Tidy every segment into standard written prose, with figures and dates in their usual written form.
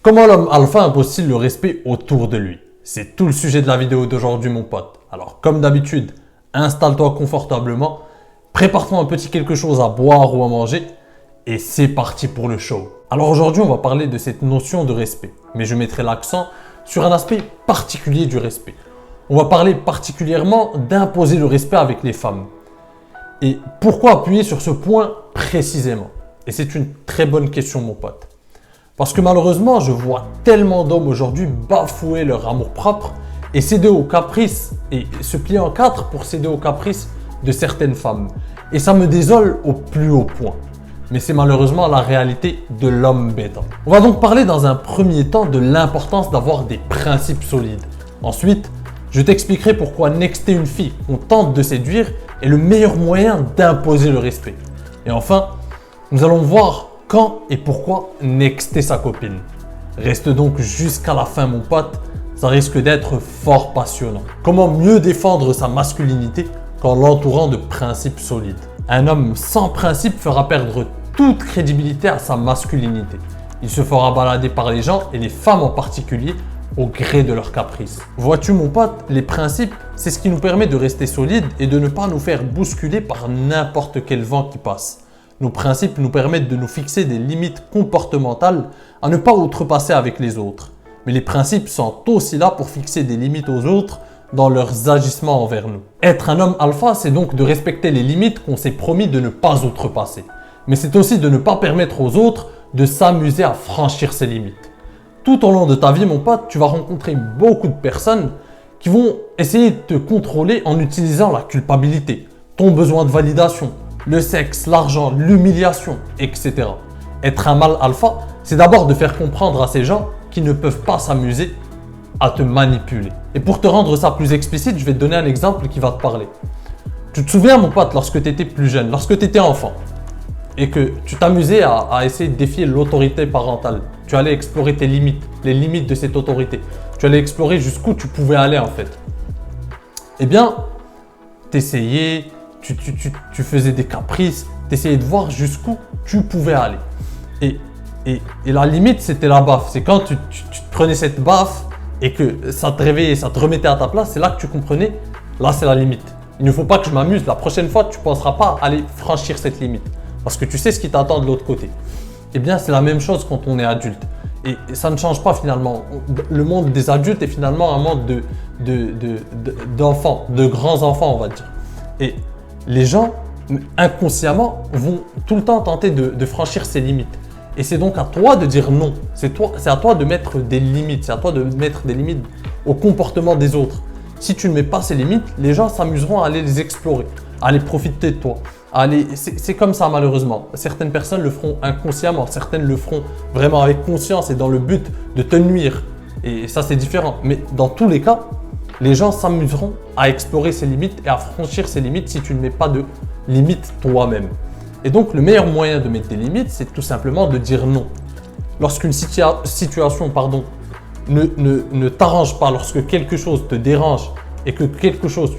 Comment l'homme alpha impose-t-il le respect autour de lui? C'est tout le sujet de la vidéo d'aujourd'hui mon pote. Alors comme d'habitude, installe-toi confortablement, prépare-toi un petit quelque chose à boire ou à manger et c'est parti pour le show. Alors aujourd'hui on va parler de cette notion de respect, mais je mettrai l'accent sur un aspect particulier du respect. On va parler particulièrement d'imposer le respect avec les femmes. Et pourquoi appuyer sur ce point précisément? Et c'est une très bonne question mon pote. Parce que malheureusement, je vois tellement d'hommes aujourd'hui bafouer leur amour-propre et céder aux caprices et se plier en quatre pour céder aux caprices de certaines femmes. Et ça me désole au plus haut point. Mais c'est malheureusement la réalité de l'homme bêta. On va donc parler dans un premier temps de l'importance d'avoir des principes solides. Ensuite, je t'expliquerai pourquoi nexter une fille qu'on tente de séduire est le meilleur moyen d'imposer le respect. Et enfin, nous allons voir quand et pourquoi nexter sa copine. Reste donc jusqu'à la fin mon pote, ça risque d'être fort passionnant. Comment mieux défendre sa masculinité qu'en l'entourant de principes solides? Un homme sans principe fera perdre toute crédibilité à sa masculinité. Il se fera balader par les gens et les femmes en particulier au gré de leurs caprices. Vois-tu mon pote, les principes, c'est ce qui nous permet de rester solides et de ne pas nous faire bousculer par n'importe quel vent qui passe. Nos principes nous permettent de nous fixer des limites comportementales à ne pas outrepasser avec les autres. Mais les principes sont aussi là pour fixer des limites aux autres dans leurs agissements envers nous. Être un homme alpha, c'est donc de respecter les limites qu'on s'est promis de ne pas outrepasser. Mais c'est aussi de ne pas permettre aux autres de s'amuser à franchir ces limites. Tout au long de ta vie, mon pote, tu vas rencontrer beaucoup de personnes qui vont essayer de te contrôler en utilisant la culpabilité, ton besoin de validation, le sexe, l'argent, l'humiliation, etc. Être un mâle alpha, c'est d'abord de faire comprendre à ces gens qui ne peuvent pas s'amuser à te manipuler. Et pour te rendre ça plus explicite, je vais te donner un exemple qui va te parler. Tu te souviens, mon pote, lorsque tu étais plus jeune, lorsque tu étais enfant, et que tu t'amusais à essayer de défier l'autorité parentale, tu allais explorer tes limites, les limites de cette autorité. Tu allais explorer jusqu'où tu pouvais aller en fait. Eh bien, t'essayais, tu faisais des caprices, tu essayais de voir jusqu'où tu pouvais aller. Et la limite, c'était la baffe. C'est quand tu te prenais cette baffe et que ça te réveillait, ça te remettait à ta place, c'est là que tu comprenais, là c'est la limite. Il ne faut pas que je m'amuse. La prochaine fois, tu ne penseras pas aller franchir cette limite. Parce que tu sais ce qui t'attend de l'autre côté. Eh bien, c'est la même chose quand on est adulte. Et ça ne change pas finalement. Le monde des adultes est finalement un monde d'enfants, de grands enfants, on va dire. Et les gens, inconsciemment, vont tout le temps tenter de franchir ces limites. Et c'est donc à toi de dire non. C'est à toi de mettre des limites. C'est à toi de mettre des limites au comportement des autres. Si tu ne mets pas ces limites, les gens s'amuseront à aller les explorer, à aller profiter de toi. C'est comme ça malheureusement. Certaines personnes le feront inconsciemment, certaines le feront vraiment avec conscience et dans le but de te nuire. Et ça c'est différent. Mais dans tous les cas, les gens s'amuseront à explorer ces limites et à franchir ces limites si tu ne mets pas de limites toi-même. Et donc le meilleur moyen de mettre des limites, c'est tout simplement de dire non. Lorsqu'une situation ne t'arrange pas, lorsque quelque chose te dérange et que quelque chose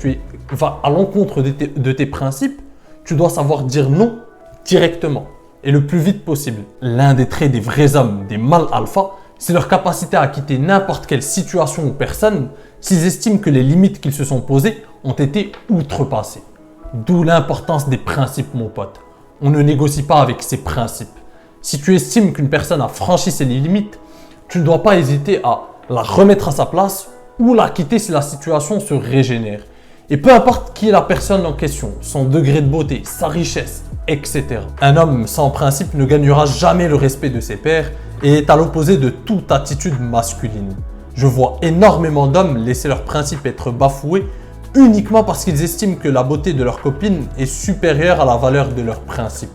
va à l'encontre de tes principes, tu dois savoir dire non directement et le plus vite possible. L'un des traits des vrais hommes, des mâles alpha, c'est leur capacité à quitter n'importe quelle situation ou personne s'ils estiment que les limites qu'ils se sont posées ont été outrepassées. D'où l'importance des principes, mon pote. On ne négocie pas avec ces principes. Si tu estimes qu'une personne a franchi ses limites, tu ne dois pas hésiter à la remettre à sa place ou la quitter si la situation se régénère. Et peu importe qui est la personne en question, son degré de beauté, sa richesse, etc. Un homme sans principe ne gagnera jamais le respect de ses pairs et est à l'opposé de toute attitude masculine. Je vois énormément d'hommes laisser leurs principes être bafoués uniquement parce qu'ils estiment que la beauté de leur copine est supérieure à la valeur de leurs principes.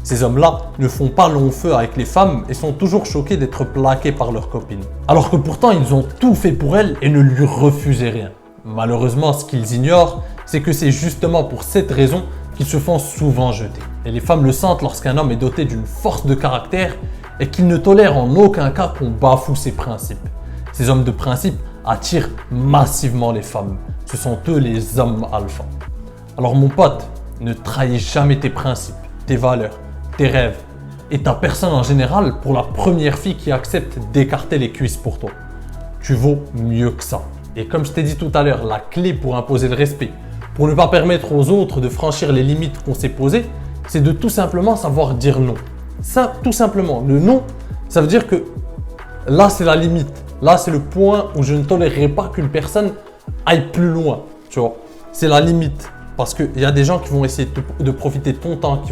Ces hommes-là ne font pas long feu avec les femmes et sont toujours choqués d'être plaqués par leur copine. Alors que pourtant, ils ont tout fait pour elle et ne lui refusaient rien. Malheureusement, ce qu'ils ignorent, c'est que c'est justement pour cette raison qu'ils se font souvent jeter. Et les femmes le sentent lorsqu'un homme est doté d'une force de caractère et qu'il ne tolère en aucun cas qu'on bafoue ses principes. Ces hommes de principe attirent massivement les femmes. Ce sont eux les hommes alpha. Alors mon pote, ne trahis jamais tes principes, tes valeurs, tes rêves. et ta personne en général pour la première fille qui accepte d'écarter les cuisses pour toi. Tu vaux mieux que ça. Et comme je t'ai dit tout à l'heure, la clé pour imposer le respect, pour ne pas permettre aux autres de franchir les limites qu'on s'est posées, c'est de tout simplement savoir dire non. Ça, tout simplement. Le non, ça veut dire que là, c'est la limite. Là, c'est le point où je ne tolérerai pas qu'une personne aille plus loin. Tu vois, c'est la limite. Parce qu'il y a des gens qui vont essayer de profiter de ton temps, qui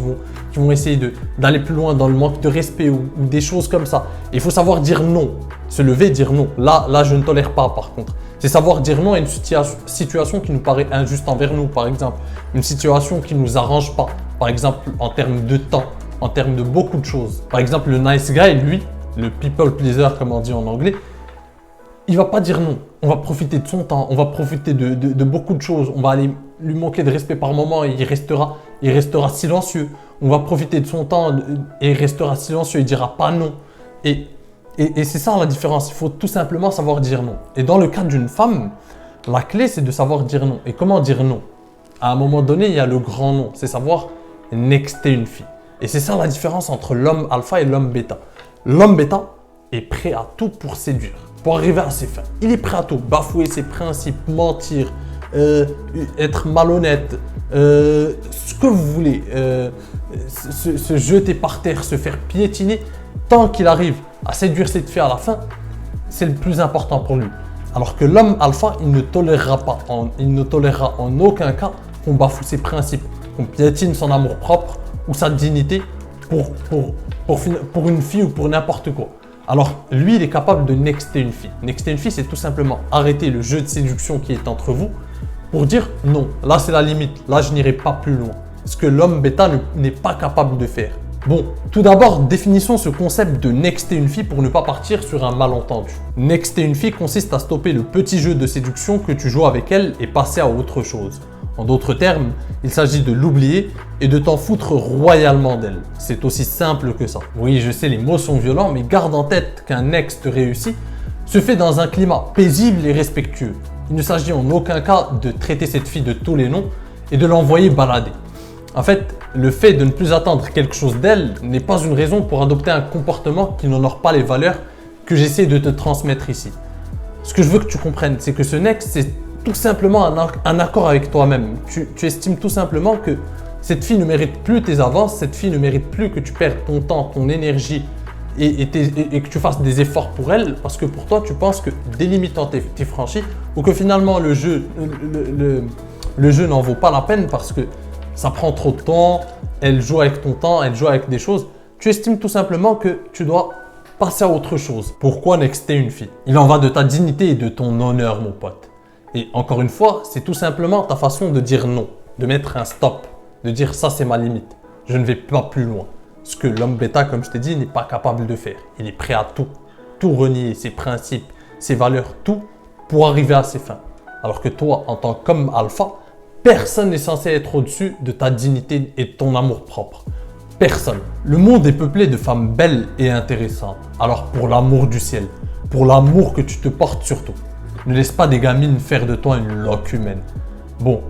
vont essayer d'aller plus loin dans le manque de respect ou des choses comme ça. Il faut savoir dire non. Se lever et dire non. Là, je ne tolère pas par contre. C'est savoir dire non à une situation qui nous paraît injuste envers nous, par exemple. Une situation qui ne nous arrange pas. Par exemple, en termes de temps, en termes de beaucoup de choses. Par exemple, le nice guy, lui, le people pleaser, comme on dit en anglais, il va pas dire non. On va profiter de son temps, on va profiter de beaucoup de choses. On va aller lui manquer de respect par moment et il restera silencieux. On va profiter de son temps et il restera silencieux, il dira pas non. Et c'est ça la différence, il faut tout simplement savoir dire non. Et dans le cas d'une femme, la clé c'est de savoir dire non. Et comment dire non? À un moment donné, il y a le grand non, c'est savoir nexter une fille. Et c'est ça la différence entre l'homme alpha et l'homme bêta. L'homme bêta est prêt à tout pour séduire, pour arriver à ses fins. Il est prêt à tout, bafouer ses principes, mentir, être malhonnête, ce que vous voulez, se jeter par terre, se faire piétiner, tant qu'il arrive à séduire cette fille à la fin, c'est le plus important pour lui. Alors que l'homme alpha, il ne tolérera en aucun cas qu'on bafoue ses principes, qu'on piétine son amour-propre ou sa dignité pour une fille ou pour n'importe quoi. Alors, lui, il est capable de nexter une fille. Nexter une fille, c'est tout simplement arrêter le jeu de séduction qui est entre vous pour dire non, là c'est la limite, là je n'irai pas plus loin. Ce que l'homme bêta n'est pas capable de faire. Bon, tout d'abord, définissons ce concept de nexter une fille pour ne pas partir sur un malentendu. Nexter une fille consiste à stopper le petit jeu de séduction que tu joues avec elle et passer à autre chose. En d'autres termes, il s'agit de l'oublier et de t'en foutre royalement d'elle. C'est aussi simple que ça. Oui, je sais, les mots sont violents, mais garde en tête qu'un next réussi se fait dans un climat paisible et respectueux. Il ne s'agit en aucun cas de traiter cette fille de tous les noms et de l'envoyer balader. En fait, le fait de ne plus attendre quelque chose d'elle n'est pas une raison pour adopter un comportement qui n'honore pas les valeurs que j'essaie de te transmettre ici. Ce que je veux que tu comprennes, c'est que ce next, c'est tout simplement un accord avec toi-même. Tu estimes tout simplement que cette fille ne mérite plus tes avances, cette fille ne mérite plus que tu perdes ton temps, ton énergie et que tu fasses des efforts pour elle parce que pour toi, tu penses que des limites ont été franchies ou que finalement le jeu n'en vaut pas la peine parce que ça prend trop de temps, elle joue avec ton temps, elle joue avec des choses. Tu estimes tout simplement que tu dois passer à autre chose. Pourquoi nexter une fille? Il en va de ta dignité et de ton honneur, mon pote. Et encore une fois, c'est tout simplement ta façon de dire non, de mettre un stop, de dire ça c'est ma limite, je ne vais pas plus loin. Ce que l'homme bêta, comme je t'ai dit, n'est pas capable de faire. Il est prêt à tout renier, ses principes, ses valeurs, tout pour arriver à ses fins. Alors que toi, en tant qu'homme alpha, personne n'est censé être au-dessus de ta dignité et de ton amour propre. Personne. Le monde est peuplé de femmes belles et intéressantes. Alors pour l'amour du ciel, pour l'amour que tu te portes surtout, ne laisse pas des gamines faire de toi une loque humaine. Bon,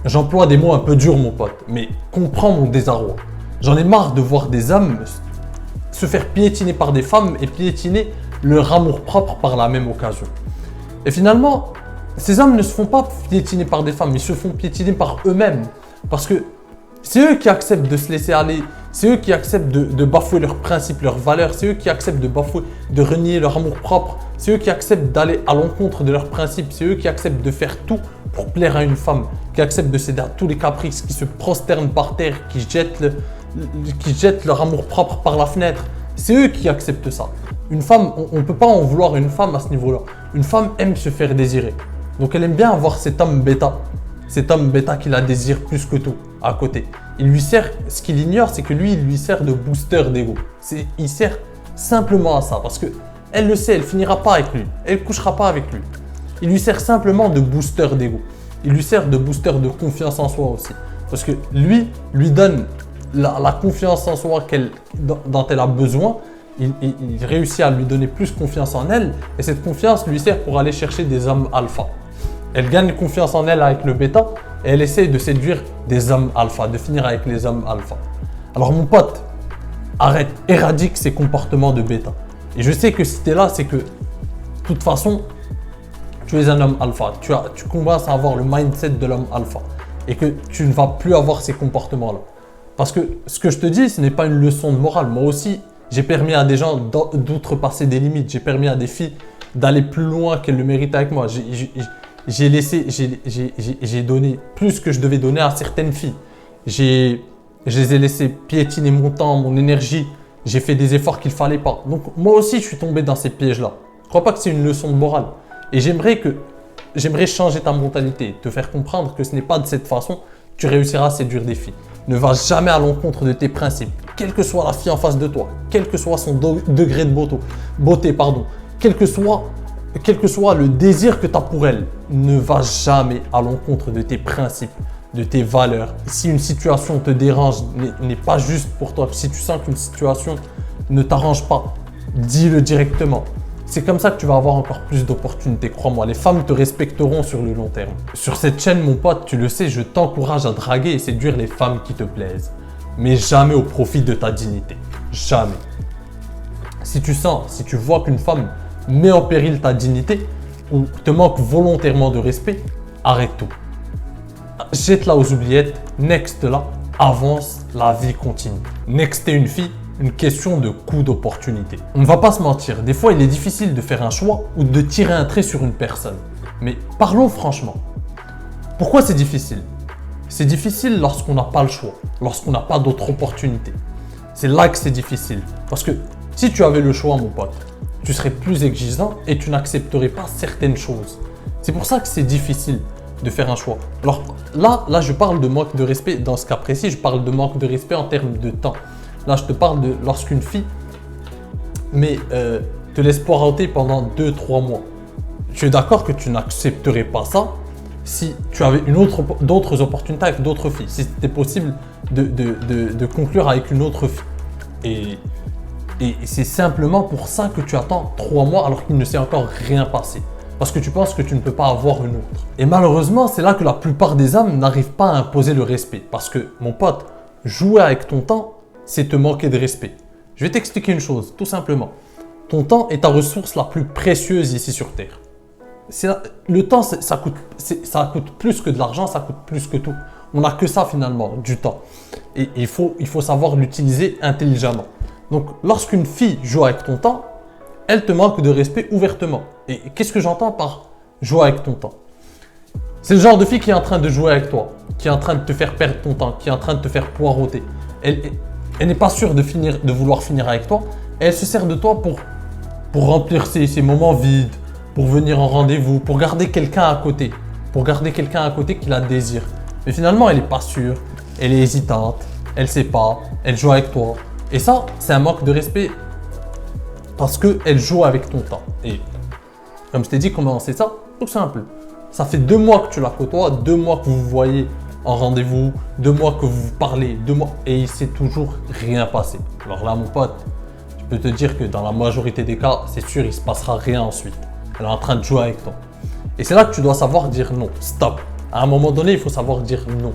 j'emploie des mots un peu durs mon pote, mais comprends mon désarroi. J'en ai marre de voir des hommes se faire piétiner par des femmes et piétiner leur amour propre par la même occasion. Et finalement, ces hommes ne se font pas piétiner par des femmes, ils se font piétiner par eux-mêmes. Parce que c'est eux qui acceptent de se laisser aller, c'est eux qui acceptent de bafouer leurs principes, leurs valeurs, c'est eux qui acceptent de renier leur amour propre, c'est eux qui acceptent d'aller à l'encontre de leurs principes, c'est eux qui acceptent de faire tout pour plaire à une femme, qui acceptent de céder à tous les caprices, qui se prosternent par terre, qui jettent leur amour propre par la fenêtre. C'est eux qui acceptent ça. Une femme, on ne peut pas en vouloir une femme à ce niveau-là. Une femme aime se faire désirer. Donc elle aime bien avoir cet homme bêta qui la désire plus que tout à côté. Il lui sert, ce qu'il ignore, c'est que lui, il lui sert de booster d'ego. Il sert simplement à ça parce que elle le sait, elle finira pas avec lui, elle couchera pas avec lui. Il lui sert simplement de booster d'ego. Il lui sert de booster de confiance en soi aussi. Parce que lui donne la confiance en soi dont elle a besoin. Il réussit à lui donner plus confiance en elle et cette confiance lui sert pour aller chercher des hommes alpha. Elle gagne confiance en elle avec le bêta et elle essaye de séduire des hommes alpha, de finir avec les hommes alpha. Alors mon pote, Arrête, éradique ces comportements de bêta. Et je sais que si tu es là, c'est que, de toute façon, tu es un homme alpha. Tu commences à avoir le mindset de l'homme alpha. Et que tu ne vas plus avoir ces comportements-là. Parce que ce que je te dis, ce n'est pas une leçon de morale. Moi aussi, j'ai permis à des gens d'outrepasser des limites. J'ai permis à des filles d'aller plus loin qu'elles le méritaient avec moi. J'ai donné plus que je devais donner à certaines filles. Je les ai laissées piétiner mon temps, mon énergie. J'ai fait des efforts qu'il ne fallait pas. Donc moi aussi, je suis tombé dans ces pièges-là. Je ne crois pas que c'est une leçon de morale. Et j'aimerais changer ta mentalité, te faire comprendre que ce n'est pas de cette façon que tu réussiras à séduire des filles. Ne va jamais à l'encontre de tes principes, quelle que soit la fille en face de toi, quel que soit son degré de beauté, quel que soit le désir que tu as pour elle. Ne va jamais à l'encontre de tes principes, de tes valeurs. Si une situation te dérange, n'est pas juste pour toi, si tu sens qu'une situation ne t'arrange pas, dis-le directement. C'est comme ça que tu vas avoir encore plus d'opportunités, crois-moi. Les femmes te respecteront sur le long terme. Sur cette chaîne, mon pote, tu le sais, je t'encourage à draguer et séduire les femmes qui te plaisent. Mais jamais au profit de ta dignité. Jamais. Si tu vois qu'une femme met en péril ta dignité ou te manque volontairement de respect, arrête tout. Jette-la aux oubliettes, next-la, avance, la vie continue. Nexter une fille, une question de coût d'opportunité. On ne va pas se mentir, des fois il est difficile de faire un choix ou de tirer un trait sur une personne. Mais parlons franchement. Pourquoi c'est difficile? C'est difficile lorsqu'on n'a pas le choix, lorsqu'on n'a pas d'autres opportunités. C'est là que c'est difficile. Parce que si tu avais le choix, mon pote, tu serais plus exigeant et tu n'accepterais pas certaines choses. C'est pour ça que c'est difficile de faire un choix. Alors là, je parle de manque de respect. Dans ce cas précis, je parle de manque de respect en termes de temps. Là, je te parle de lorsqu'une fille te laisse poireauter pendant 2-3 mois. Tu es d'accord que tu n'accepterais pas ça si tu avais d'autres opportunités avec d'autres filles, si c'était possible de conclure avec une autre fille. Et c'est simplement pour ça que tu attends 3 mois alors qu'il ne s'est encore rien passé. Parce que tu penses que tu ne peux pas avoir une autre. Et malheureusement, c'est là que la plupart des hommes n'arrivent pas à imposer le respect. Parce que, mon pote, jouer avec ton temps, c'est te manquer de respect. Je vais t'expliquer une chose, tout simplement. Ton temps est ta ressource la plus précieuse ici sur Terre. Le temps, ça coûte plus que de l'argent, ça coûte plus que tout. On n'a que ça finalement, du temps. Et il faut savoir l'utiliser intelligemment. Donc, lorsqu'une fille joue avec ton temps, elle te manque de respect ouvertement. Et qu'est-ce que j'entends par jouer avec ton temps? C'est le genre de fille qui est en train de jouer avec toi, qui est en train de te faire perdre ton temps, qui est en train de te faire poireauter. Elle n'est pas sûre de vouloir finir avec toi. Et elle se sert de toi pour remplir ses moments vides, pour venir en rendez-vous, pour garder quelqu'un à côté. Pour garder quelqu'un à côté qui la désire. Mais finalement, elle n'est pas sûre, elle est hésitante, elle ne sait pas, elle joue avec toi. Et ça, c'est un manque de respect parce qu'elle joue avec ton temps. Et comme je t'ai dit, comment c'est ça? Tout simple. Ça fait 2 mois que tu la côtoies, 2 mois que vous vous voyez en rendez-vous, 2 mois que vous vous parlez, 2 mois, et il ne s'est toujours rien passé. Alors là, mon pote, je peux te dire que dans la majorité des cas, c'est sûr, il ne se passera rien ensuite. Elle est en train de jouer avec toi. Et c'est là que tu dois savoir dire non, stop. À un moment donné, il faut savoir dire non.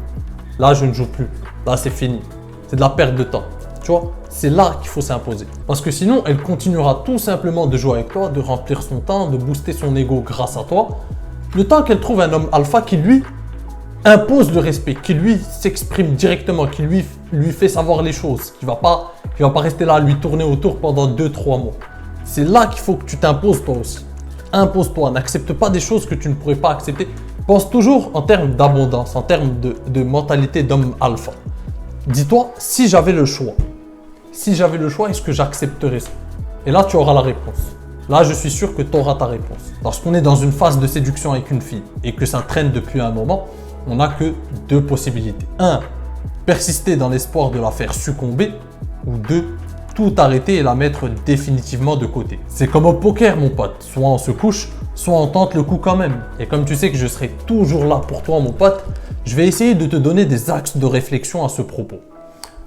Là, je ne joue plus. Là, c'est fini. C'est de la perte de temps. Tu vois, c'est là qu'il faut s'imposer. Parce que sinon, elle continuera tout simplement de jouer avec toi, de remplir son temps, de booster son ego grâce à toi. Le temps qu'elle trouve un homme alpha qui lui impose le respect, qui lui s'exprime directement, qui lui fait savoir les choses, qui va pas rester là à lui tourner autour pendant 2-3 mois. C'est là qu'il faut que tu t'imposes toi aussi. Impose-toi, n'accepte pas des choses que tu ne pourrais pas accepter. Pense toujours en termes d'abondance, en termes de mentalité d'homme alpha. Dis-toi, si j'avais le choix, est-ce que j'accepterais ça? Et là, tu auras la réponse. Là, je suis sûr que tu auras ta réponse. Lorsqu'on est dans une phase de séduction avec une fille et que ça traîne depuis un moment, on n'a que 2 possibilités. 1. Persister dans l'espoir de la faire succomber. Ou 2. Tout arrêter et la mettre définitivement de côté. C'est comme au poker, mon pote. Soit on se couche, soit on tente le coup quand même. Et comme tu sais que je serai toujours là pour toi, mon pote, je vais essayer de te donner des axes de réflexion à ce propos.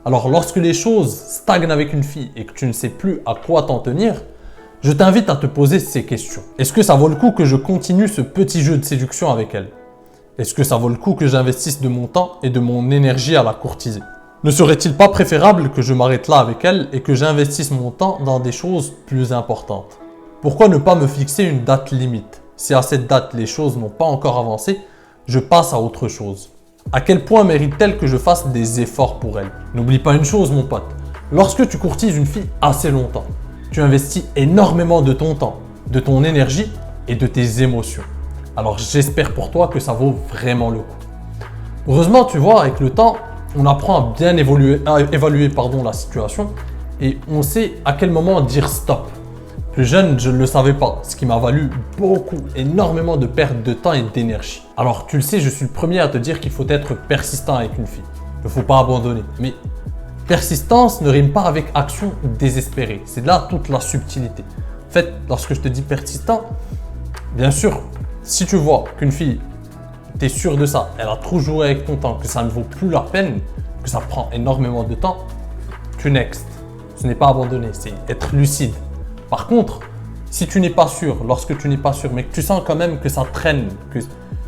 Alors, lorsque les choses stagnent avec une fille et que tu ne sais plus à quoi t'en tenir, je t'invite à te poser ces questions. Est-ce que ça vaut le coup que je continue ce petit jeu de séduction avec elle? Est-ce que ça vaut le coup que j'investisse de mon temps et de mon énergie à la courtiser? Ne serait-il pas préférable que je m'arrête là avec elle et que j'investisse mon temps dans des choses plus importantes? Pourquoi ne pas me fixer une date limite? Si à cette date les choses n'ont pas encore avancé, je passe à autre chose. À quel point mérite-t-elle que je fasse des efforts pour elle? N'oublie pas une chose mon pote, lorsque tu courtises une fille assez longtemps, tu investis énormément de ton temps, de ton énergie et de tes émotions. Alors j'espère pour toi que ça vaut vraiment le coup. Heureusement, tu vois, avec le temps, on apprend à bien évaluer la situation et on sait à quel moment dire stop. Plus jeune, je ne le savais pas, ce qui m'a valu énormément de perte de temps et d'énergie. Alors tu le sais, je suis le premier à te dire qu'il faut être persistant avec une fille. Il ne faut pas abandonner. Mais persistance ne rime pas avec action désespérée. C'est là toute la subtilité. En fait, lorsque je te dis persistant, bien sûr, si tu vois qu'une fille, tu es sûr de ça, elle a trop joué avec ton temps, que ça ne vaut plus la peine, que ça prend énormément de temps, tu next. Ce n'est pas abandonner, c'est être lucide. Par contre, si tu n'es pas sûr, lorsque tu n'es pas sûr, mais que tu sens quand même que ça traîne, que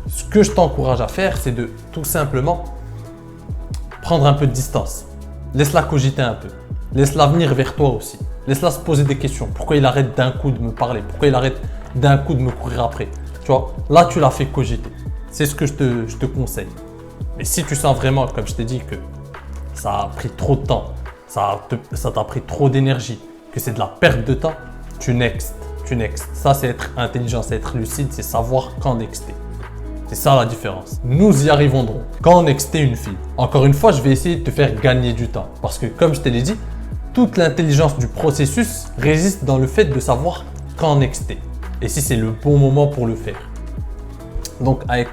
ce que je t'encourage à faire, c'est de tout simplement prendre un peu de distance. Laisse-la cogiter un peu. Laisse-la venir vers toi aussi. Laisse-la se poser des questions. Pourquoi il arrête d'un coup de me parler? Pourquoi il arrête d'un coup de me courir après? Tu vois, là, tu l'as fait cogiter. C'est ce que je te conseille. Mais si tu sens vraiment, comme je t'ai dit, que ça a pris trop de temps, ça t'a pris trop d'énergie, que c'est de la perte de temps, tu next. Ça, c'est être intelligent, c'est être lucide, c'est savoir quand nexter. C'est ça la différence. Nous y arrivons donc. Quand nexter une fille? Encore une fois, je vais essayer de te faire gagner du temps. Parce que comme je te l'ai dit, toute l'intelligence du processus réside dans le fait de savoir quand nexter. Et si c'est le bon moment pour le faire. Donc avec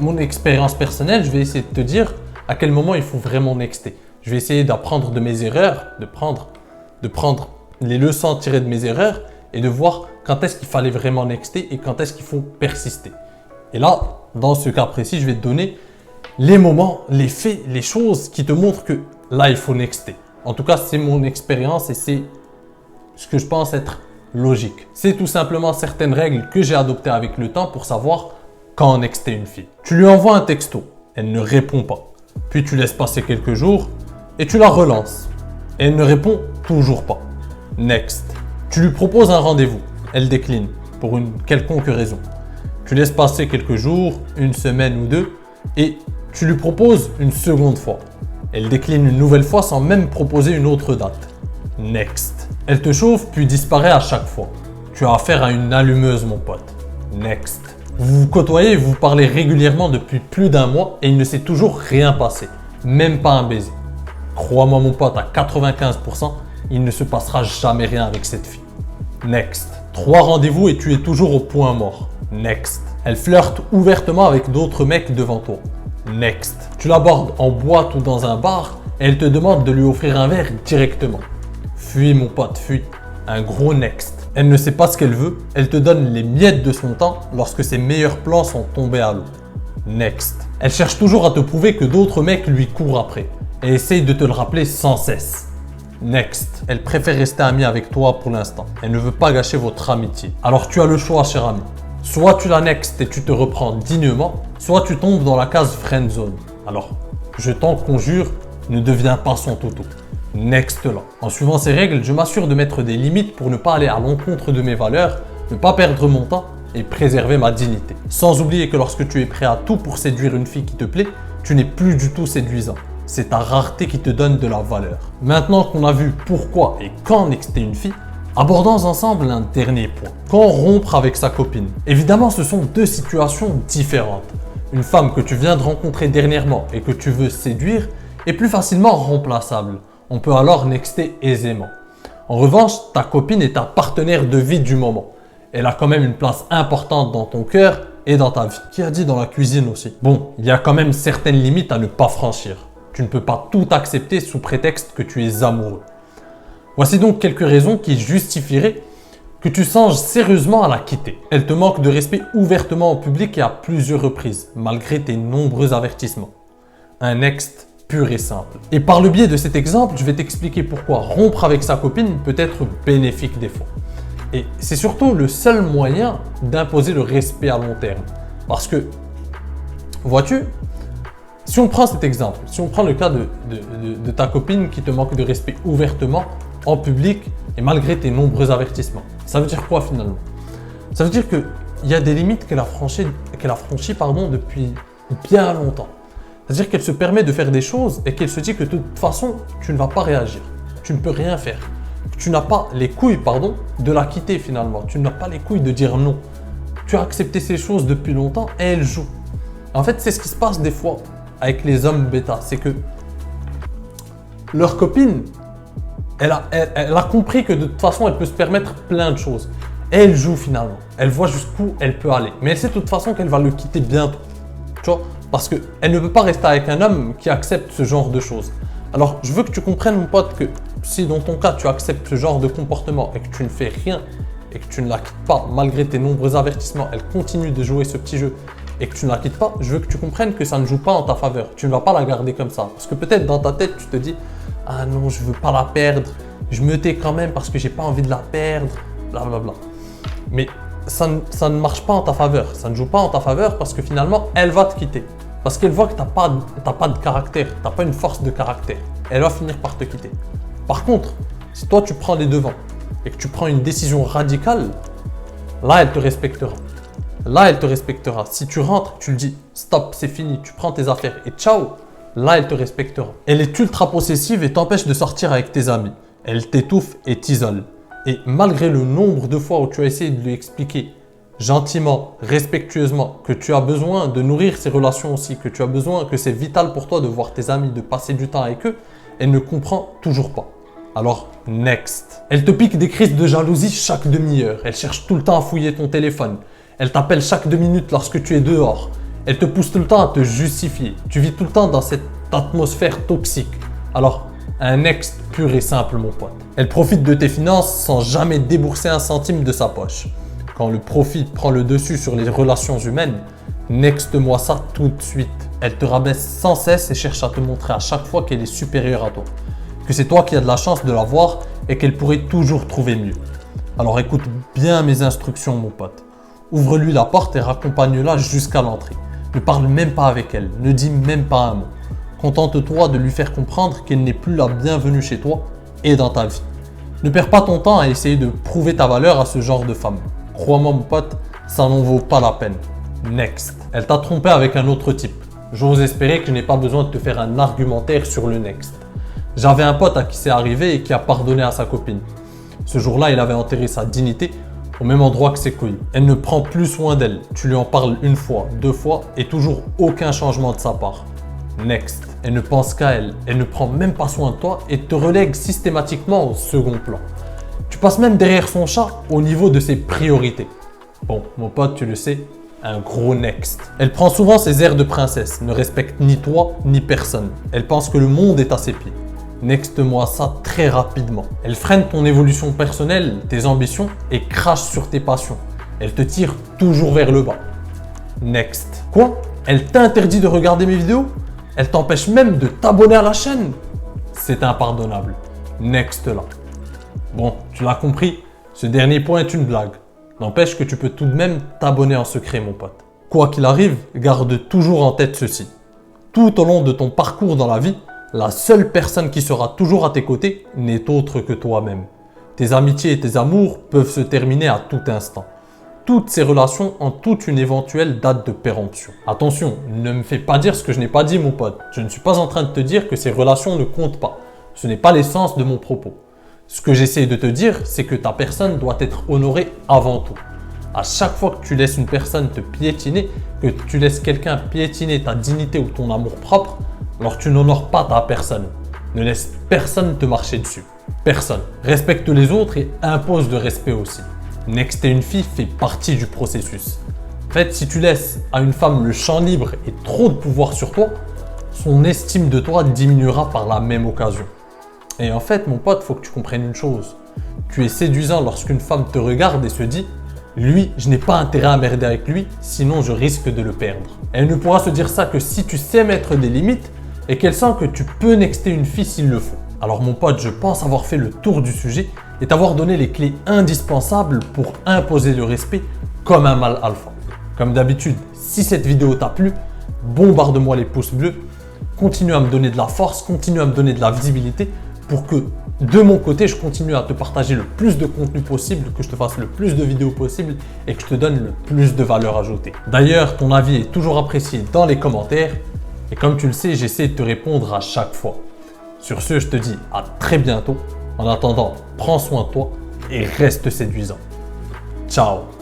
mon expérience personnelle, je vais essayer de te dire à quel moment il faut vraiment nexter. Je vais essayer d'apprendre de mes erreurs, de prendre les leçons tirées de mes erreurs et de voir quand est-ce qu'il fallait vraiment nexter et quand est-ce qu'il faut persister. Et là, dans ce cas précis, je vais te donner les moments, les faits, les choses qui te montrent que là, il faut nexter. En tout cas, c'est mon expérience et c'est ce que je pense être logique. C'est tout simplement certaines règles que j'ai adoptées avec le temps pour savoir quand nexter une fille. Tu lui envoies un texto, elle ne répond pas. Puis tu laisses passer quelques jours et tu la relances. Et elle ne répond toujours pas. Next. Tu lui proposes un rendez-vous, elle décline pour une quelconque raison. Tu laisses passer quelques jours, une semaine ou deux, et tu lui proposes une seconde fois. Elle décline une nouvelle fois sans même proposer une autre date. Next. Elle te chauffe puis disparaît à chaque fois. Tu as affaire à une allumeuse, mon pote. Next. Vous vous côtoyez et vous parlez régulièrement depuis plus d'un mois et il ne s'est toujours rien passé. Même pas un baiser. Crois-moi, mon pote, à 95%, il ne se passera jamais rien avec cette fille. Next. 3 rendez-vous et tu es toujours au point mort. Next. Elle flirte ouvertement avec d'autres mecs devant toi. Next. Tu l'abordes en boîte ou dans un bar et elle te demande de lui offrir un verre directement. Fuis mon pote, fuis. Un gros next. Elle ne sait pas ce qu'elle veut, elle te donne les miettes de son temps lorsque ses meilleurs plans sont tombés à l'eau. Next. Elle cherche toujours à te prouver que d'autres mecs lui courent après et essaye de te le rappeler sans cesse. Next. Elle préfère rester amie avec toi pour l'instant. Elle ne veut pas gâcher votre amitié. Alors tu as le choix, cher ami. Soit tu la next et tu te reprends dignement, soit tu tombes dans la case friendzone. Alors, je t'en conjure, ne deviens pas son toto. Next là. En suivant ces règles, je m'assure de mettre des limites pour ne pas aller à l'encontre de mes valeurs, ne pas perdre mon temps et préserver ma dignité. Sans oublier que lorsque tu es prêt à tout pour séduire une fille qui te plaît, tu n'es plus du tout séduisant. C'est ta rareté qui te donne de la valeur. Maintenant qu'on a vu pourquoi et quand nexter une fille, abordons ensemble un dernier point. Quand rompre avec sa copine? Évidemment, ce sont deux situations différentes. Une femme que tu viens de rencontrer dernièrement et que tu veux séduire est plus facilement remplaçable. On peut alors nexter aisément. En revanche, ta copine est ta partenaire de vie du moment. Elle a quand même une place importante dans ton cœur et dans ta vie. Qui a dit dans la cuisine aussi? Bon, il y a quand même certaines limites à ne pas franchir. Tu ne peux pas tout accepter sous prétexte que tu es amoureux. Voici donc quelques raisons qui justifieraient que tu songes sérieusement à la quitter. Elle te manque de respect ouvertement en public et à plusieurs reprises, malgré tes nombreux avertissements. Un next pur et simple. Et par le biais de cet exemple, je vais t'expliquer pourquoi rompre avec sa copine peut être bénéfique des fois. Et c'est surtout le seul moyen d'imposer le respect à long terme. Parce que, vois-tu, Si on prend cet exemple, si on prend le cas de ta copine qui te manque de respect ouvertement, en public et malgré tes nombreux avertissements, ça veut dire quoi finalement? Ça veut dire qu'il y a des limites qu'elle a franchies depuis bien longtemps. C'est-à-dire qu'elle se permet de faire des choses et qu'elle se dit que de toute façon, tu ne vas pas réagir. Tu ne peux rien faire. Tu n'as pas les couilles, de la quitter finalement. Tu n'as pas les couilles de dire non. Tu as accepté ces choses depuis longtemps et elle joue. En fait, c'est ce qui se passe des fois avec les hommes bêta. C'est que leur copine, elle a compris que de toute façon, elle peut se permettre plein de choses. Et elle joue finalement. Elle voit jusqu'où elle peut aller. Mais elle sait de toute façon qu'elle va le quitter bientôt. Tu vois? Parce qu'elle ne peut pas rester avec un homme qui accepte ce genre de choses. Alors, je veux que tu comprennes, mon pote, que si dans ton cas, tu acceptes ce genre de comportement et que tu ne fais rien et que tu ne la quittes pas, malgré tes nombreux avertissements, elle continue de jouer ce petit jeu et que tu ne la quittes pas, je veux que tu comprennes que ça ne joue pas en ta faveur. Tu ne vas pas la garder comme ça. Parce que peut-être dans ta tête, tu te dis « Ah non, je ne veux pas la perdre. Je me tais quand même parce que je n'ai pas envie de la perdre. » Blablabla. Mais ça ne marche pas en ta faveur. Ça ne joue pas en ta faveur parce que finalement, elle va te quitter. Parce qu'elle voit que tu n'as pas de caractère, tu n'as pas une force de caractère. Elle va finir par te quitter. Par contre, si toi tu prends les devants et que tu prends une décision radicale, là elle te respectera. Là elle te respectera. Si tu rentres, tu le dis stop, c'est fini, tu prends tes affaires et ciao, là elle te respectera. Elle est ultra possessive et t'empêche de sortir avec tes amis. Elle t'étouffe et t'isole. Et malgré le nombre de fois où tu as essayé de lui expliquer gentiment, respectueusement, que tu as besoin de nourrir ces relations aussi, que tu as besoin, que c'est vital pour toi de voir tes amis, de passer du temps avec eux, elle ne comprend toujours pas. Alors, next. Elle te pique des crises de jalousie chaque demi-heure. Elle cherche tout le temps à fouiller ton téléphone. Elle t'appelle chaque 2 minutes lorsque tu es dehors. Elle te pousse tout le temps à te justifier. Tu vis tout le temps dans cette atmosphère toxique. Alors, un next pur et simple, mon pote. Elle profite de tes finances sans jamais débourser un centime de sa poche. Quand le profit prend le dessus sur les relations humaines, next-moi ça tout de suite. Elle te rabaisse sans cesse et cherche à te montrer à chaque fois qu'elle est supérieure à toi. Que c'est toi qui as de la chance de la voir et qu'elle pourrait toujours trouver mieux. Alors écoute bien mes instructions, mon pote. Ouvre-lui la porte et raccompagne-la jusqu'à l'entrée. Ne parle même pas avec elle, ne dis même pas un mot. Contente-toi de lui faire comprendre qu'elle n'est plus la bienvenue chez toi et dans ta vie. Ne perds pas ton temps à essayer de prouver ta valeur à ce genre de femme. Crois-moi mon pote, ça n'en vaut pas la peine. Next. Elle t'a trompé avec un autre type. J'ose espérer que je n'ai pas besoin de te faire un argumentaire sur le next. J'avais un pote à qui c'est arrivé et qui a pardonné à sa copine. Ce jour-là, il avait enterré sa dignité au même endroit que ses couilles. Elle ne prend plus soin d'elle. Tu lui en parles 1 fois, 2 fois et toujours aucun changement de sa part. Next. Elle ne pense qu'à elle. Elle ne prend même pas soin de toi et te relègue systématiquement au second plan. Tu passes même derrière son chat au niveau de ses priorités. Bon, mon pote, tu le sais, un gros next. Elle prend souvent ses airs de princesse, ne respecte ni toi ni personne. Elle pense que le monde est à ses pieds. Next-moi ça très rapidement. Elle freine ton évolution personnelle, tes ambitions et crache sur tes passions. Elle te tire toujours vers le bas. Next. Quoi? Elle t'interdit de regarder mes vidéos? Elle t'empêche même de t'abonner à la chaîne? C'est impardonnable. Next là. Bon, tu l'as compris, ce dernier point est une blague. N'empêche que tu peux tout de même t'abonner en secret, mon pote. Quoi qu'il arrive, garde toujours en tête ceci. Tout au long de ton parcours dans la vie, la seule personne qui sera toujours à tes côtés n'est autre que toi-même. Tes amitiés et tes amours peuvent se terminer à tout instant. Toutes ces relations ont toute une éventuelle date de péremption. Attention, ne me fais pas dire ce que je n'ai pas dit, mon pote. Je ne suis pas en train de te dire que ces relations ne comptent pas. Ce n'est pas l'essence de mon propos. Ce que j'essaie de te dire, c'est que ta personne doit être honorée avant tout. À chaque fois que tu laisses une personne te piétiner, que tu laisses quelqu'un piétiner ta dignité ou ton amour propre, alors tu n'honores pas ta personne. Ne laisse personne te marcher dessus. Personne. Respecte les autres et impose le respect aussi. Nexter une fille fait partie du processus. En fait, si tu laisses à une femme le champ libre et trop de pouvoir sur toi, son estime de toi diminuera par la même occasion. Et en fait, mon pote, faut que tu comprennes une chose. Tu es séduisant lorsqu'une femme te regarde et se dit « Lui, je n'ai pas intérêt à merder avec lui, sinon je risque de le perdre. » Elle ne pourra se dire ça que si tu sais mettre des limites et qu'elle sent que tu peux nexter une fille s'il le faut. Alors mon pote, je pense avoir fait le tour du sujet et t'avoir donné les clés indispensables pour imposer le respect comme un mâle alpha. Comme d'habitude, si cette vidéo t'a plu, bombarde-moi les pouces bleus continue à me donner de la force, continue à me donner de la visibilité pour que de mon côté, je continue à te partager le plus de contenu possible, que je te fasse le plus de vidéos possible et que je te donne le plus de valeur ajoutée. D'ailleurs, ton avis est toujours apprécié dans les commentaires et comme tu le sais, j'essaie de te répondre à chaque fois. Sur ce, je te dis à très bientôt. En attendant, prends soin de toi et reste séduisant. Ciao!